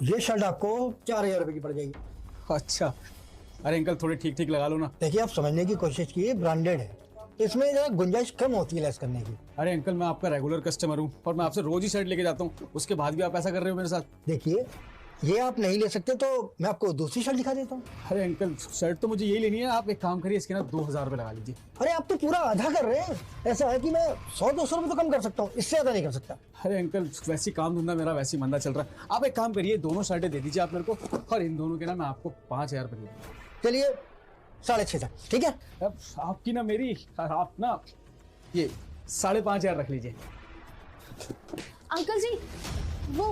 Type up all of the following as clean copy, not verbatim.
ये शर्ट आपको 4,000 रुपए की पड़ जाएगी। अच्छा, अरे अंकल थोड़े ठीक ठीक लगा लो ना। देखिए, आप समझने की कोशिश कीजिए, ब्रांडेड है, इसमें जरा गुंजाइश कम होती है लेस करने की। अरे अंकल मैं आपका रेगुलर कस्टमर हूँ और मैं आपसे रोज ही शर्ट लेके जाता हूँ, उसके बाद भी आप ऐसा कर रहे हो मेरे साथ। देखिए, ये आप नहीं ले सकते तो मैं आपको दूसरी शर्ट दिखा देता हूँ। अरे अंकल शर्ट तो मुझे यही लेनी है, आप एक काम करिए इसके ना 2,000 रुपये लगा लीजिए। अरे आप तो पूरा आधा कर रहे हैं। ऐसा है कि मैं 100-200 रुपए तो कम कर सकता हूँ, इससे ज्यादा नहीं कर सकता। अरे अंकल वैसी काम धंधा मेरा वैसे ही मंदा चल रहा है, आप एक काम करिए दोनों शर्टें दे दीजिए आप मेरे को, और इन दोनों के ना मैं आपको 5,000 रुपये दे दूँगा। चलिए 6,500 ठीक है। अब आपकी ना मेरी, आप ना ये 5,500 रख लीजिए। अंकल जी, वो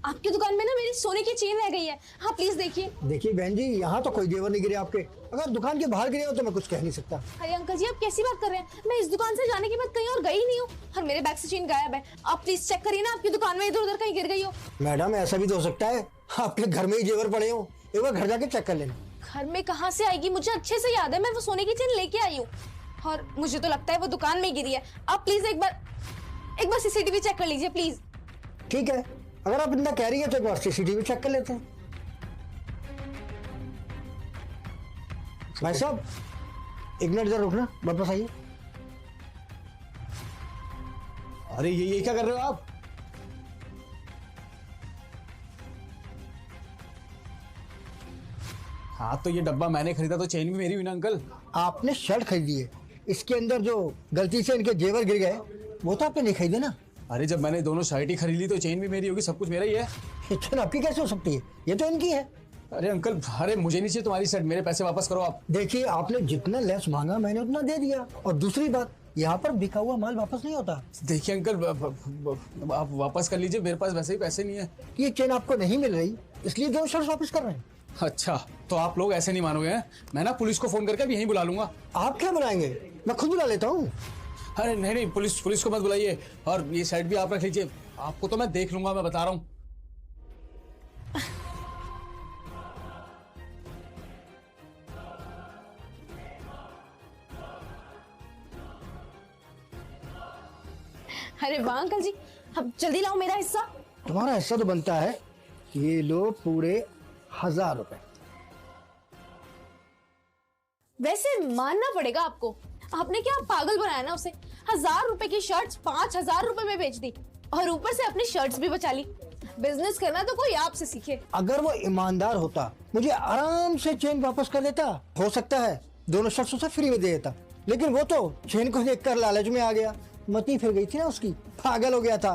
आपकी दुकान में ना मेरी सोने की चेन रह गई है, हाँ प्लीज देखिए। देखिए बहन जी, यहाँ तो कोई जेवर नहीं गिरे आपके, अगर दुकान के बाहर गिरे हो तो मैं कुछ कह नहीं सकता। अरे अंकल जी, आप कैसी बात कर रहे हैं? मैं इस दुकान से जाने के बाद कहीं और गई नहीं हूँ और मेरे बैग से चेन गायब है। आप प्लीज चेक करिए ना, आपकी दुकान में इधर उधर कहीं गिर गई हो। मैडम ऐसा भी तो हो सकता है आपके घर में ही जेवर पड़े हो, एक बार घर जाके चेक कर लेना। घर में कहाँ से आएगी, मुझे अच्छे से याद है, मैं वो सोने की चेन लेके आई हूँ और मुझे तो लगता है वो दुकान में ही गिरी है। आप प्लीज एक बार सीसीटीवी चेक कर लीजिए प्लीज। ठीक है, अगर आप इतना कह रही है तो एक बार सीसीटीवी चेक कर लेते हैं। भाई साहब, एक मिनट जरा रुकना, वापस आइए। अरे ये क्या कर रहे हो आप? हाँ तो ये डब्बा मैंने खरीदा तो चेन भी मेरी हुई ना अंकल। आपने शर्ट खरीदी है, इसके अंदर जो गलती से इनके जेवर गिर गए वो तो आपने नहीं खरीदे ना। अरे जब मैंने दोनों शर्ट ही खरीद ली तो चेन भी मेरी होगी, सब कुछ मेरा ही है। ये चेन आपकी कैसे हो सकती है, ये तो इनकी है। अरे अंकल, अरे मुझे नहीं चाहिए तुम्हारी शर्ट, मेरे पैसे वापस करो आप। देखिए, आपने जितना लेस मांगा मैंने उतना दे दिया, और दूसरी बात, यहाँ पर बिका हुआ माल वापस नहीं होता। देखिए अंकल, आप वापस कर लीजिए, मेरे पास वैसे ही पैसे नहीं है। ये चेन आपको नहीं मिल रही, इसलिए दो शर्ट वापस कर रहे हैं। अच्छा तो आप लोग ऐसे नहीं मानोगे हैं? मैं ना पुलिस को फोन करके अब यहीं बुला लूंगा। आप क्या बुलाएंगे, मैं खुद बुला लेता हूँ। अरे नहीं नहीं, पुलिस को मत बुलाइए, और ये शर्ट भी आप रख लीजिए, आपको तो मैं देख लूंगा, मैं बता रहा हूँ। अरे वाह अंकल जी, अब जल्दी लाओ मेरा हिस्सा। तुम्हारा हिस्सा तो बनता है, ये लो पूरे 1,000 रुपए। वैसे मानना पड़ेगा आपको, आपने क्या पागल बनाया ना उसे। 1,000 रुपए की शर्ट्स 5,000 रुपए में बेच दी और ऊपर से अपनी शर्ट्स भी बचा ली। बिजनेस करना तो कोई आपसे सीखे। अगर वो ईमानदार होता मुझे आराम से चेन वापस कर देता, हो सकता है दोनों शर्ट्स उसे फ्री में दे देता, लेकिन वो तो चेन को देखकर लालच में आ गया, मती फिर गई थी ना उसकी, पागल हो गया था।